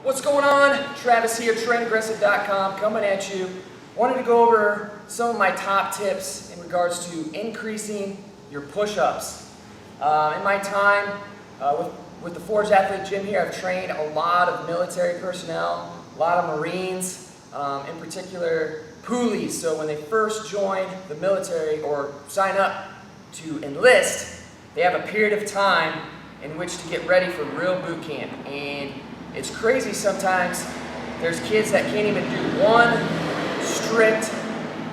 What's going on? Travis here, TrainAggressive.com, coming at you. Wanted to go over some of my top tips in regards to increasing your push-ups. In my time with the Forge Athlete Gym here, I've trained a lot of military personnel, a lot of Marines, in particular poolies. So when they first join the military or sign up to enlist, they have a period of time in which to get ready for real boot camp. And it's crazy sometimes. There's kids that can't even do one strict,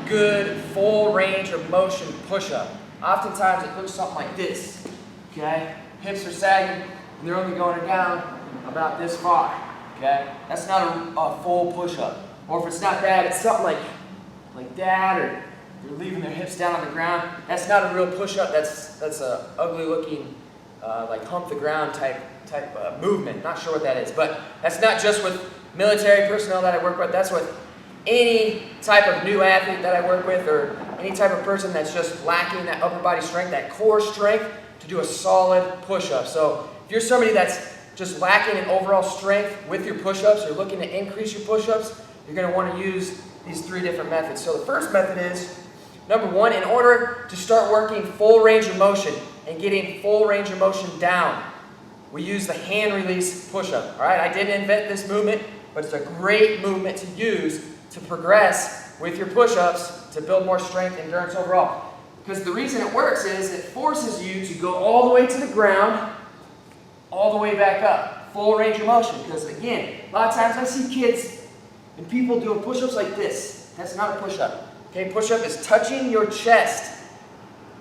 good, full range of motion push-up. Oftentimes it looks something like this, okay? Hips are sagging and they're only going down about this far, okay? That's not a full push-up. Or if it's not that, it's something like that, or they're leaving their hips down on the ground. That's not a real push-up. That's a ugly looking, like hump the ground type movement. Not sure what that is, but that's not just with military personnel that I work with. That's with any type of new athlete that I work with, or any type of person that's just lacking that upper body strength, that core strength to do a solid push-up. So if you're somebody that's just lacking in overall strength with your push-ups, you're looking to increase your push-ups, you're going to want to use these three different methods. So the first method is, number one, in order to start working full range of motion and getting full range of motion down, we use the hand release push-up. All right, I didn't invent this movement, but it's a great movement to use to progress with your push-ups to build more strength and endurance overall. Because the reason it works is it forces you to go all the way to the ground, all the way back up. Full range of motion. Because again, a lot of times I see kids and people doing push-ups like this. That's not a push-up. Okay, push-up is touching your chest,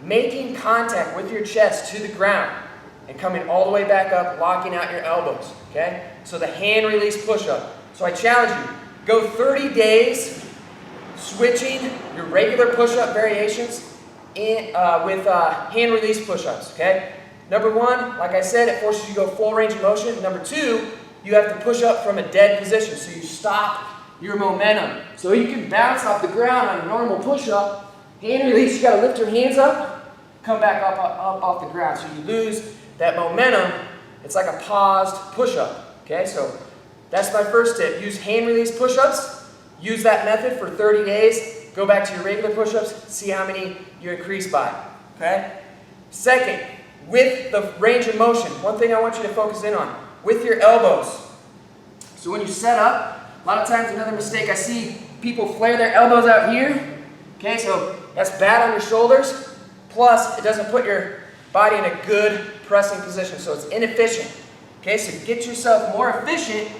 making contact with your chest to the ground, and coming all the way back up, locking out your elbows, okay? So the hand release push-up. So I challenge you, go 30 days switching your regular push-up variations with hand release push-ups, okay? Number one, like I said, it forces you to go full range of motion. Number two, you have to push up from a dead position, so you stop your momentum. So you can bounce off the ground on a normal push-up. Hand release, you gotta lift your hands up, come back up off the ground. So you lose that momentum. It's like a paused push-up, okay? So that's my first tip. Use hand release push-ups. Use that method for 30 days. Go back to your regular push-ups, see how many you increase by, okay? Second, with the range of motion, one thing I want you to focus in on, with your elbows. So when you set up, a lot of times another mistake I see, people flare their elbows out here, okay? So that's bad on your shoulders, plus it doesn't put your body in a good pressing position, so it's inefficient. Okay, so to get yourself more efficient,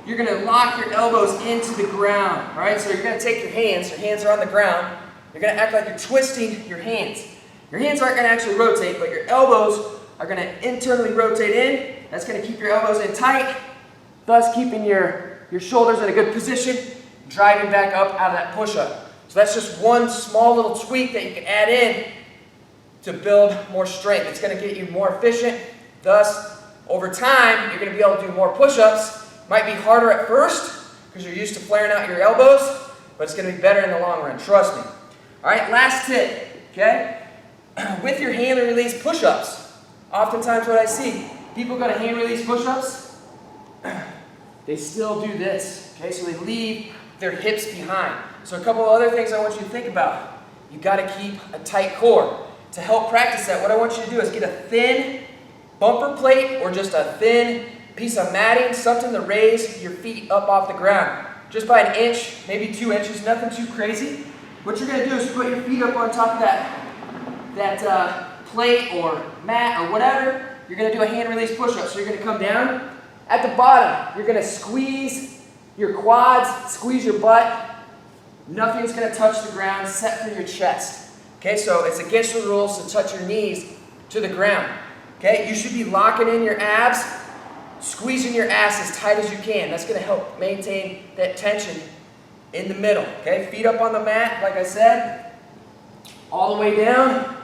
you're going to lock your elbows into the ground. All right, so you're going to take your hands are on the ground. You're going to act like you're twisting your hands. Your hands aren't going to actually rotate, but your elbows are going to internally rotate in. That's going to keep your elbows in tight, thus keeping your shoulders in a good position, driving back up out of that push-up. So that's just one small little tweak that you can add in to build more strength. It's going to get you more efficient. Thus, over time, you're going to be able to do more push-ups. Might be harder at first because you're used to flaring out your elbows, but it's going to be better in the long run. Trust me. All right, last tip, okay? With your hand release push-ups, oftentimes what I see, people go to hand release push-ups, they still do this, okay? So they leave their hips behind. So a couple of other things I want you to think about. You got to keep a tight core. To help practice that, what I want you to do is get a thin bumper plate or just a thin piece of matting, something to raise your feet up off the ground. Just by an inch, maybe 2 inches, nothing too crazy. What you're going to do is put your feet up on top of that plate or mat or whatever. You're going to do a hand release push-up. So you're going to come down. At the bottom, you're going to squeeze your quads, squeeze your butt. Nothing's going to touch the ground except for your chest. Okay, so it's against the rules to touch your knees to the ground. Okay, you should be locking in your abs, squeezing your ass as tight as you can. That's going to help maintain that tension in the middle. Okay, feet up on the mat, like I said, all the way down.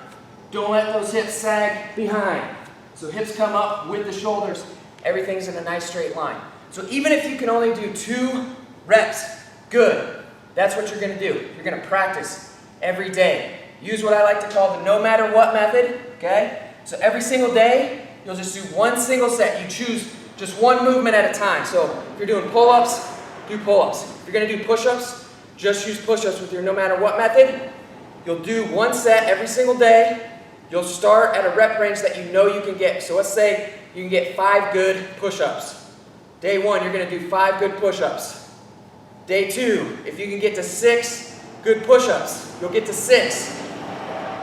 Don't let those hips sag behind. So hips come up with the shoulders. Everything's in a nice straight line. So even if you can only do 2 reps, good. That's what you're going to do. You're going to practice every day. Use what I like to call the no matter what method, okay? So every single day, you'll just do one single set. You choose Just one movement at a time. So if you're doing pull-ups, do pull-ups. If you're gonna do push-ups, just use push-ups with your no matter what method. You'll do one set every single day. You'll start at a rep range that you know you can get. So let's say you can get 5 good push-ups. Day 1, you're gonna do 5 good push-ups. Day 2, if you can get to 6 good push-ups, you'll get to 6.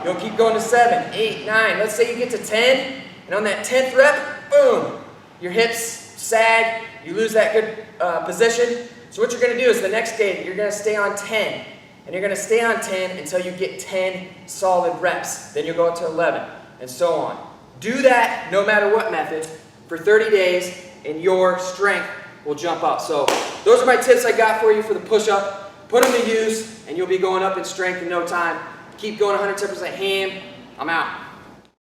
You'll keep going to 7, 8, 9. Let's say you get to 10, and on that 10th rep, boom, your hips sag, you lose that good position. So what you're gonna do is the next day, you're gonna stay on 10. And you're gonna stay on 10 until you get 10 solid reps. Then you'll go up to 11, and so on. Do that no matter what method for 30 days, and your strength will jump up. So those are my tips I got for you for the push-up. Put them to use, and you'll be going up in strength in no time. Keep going 110% ham. I'm out.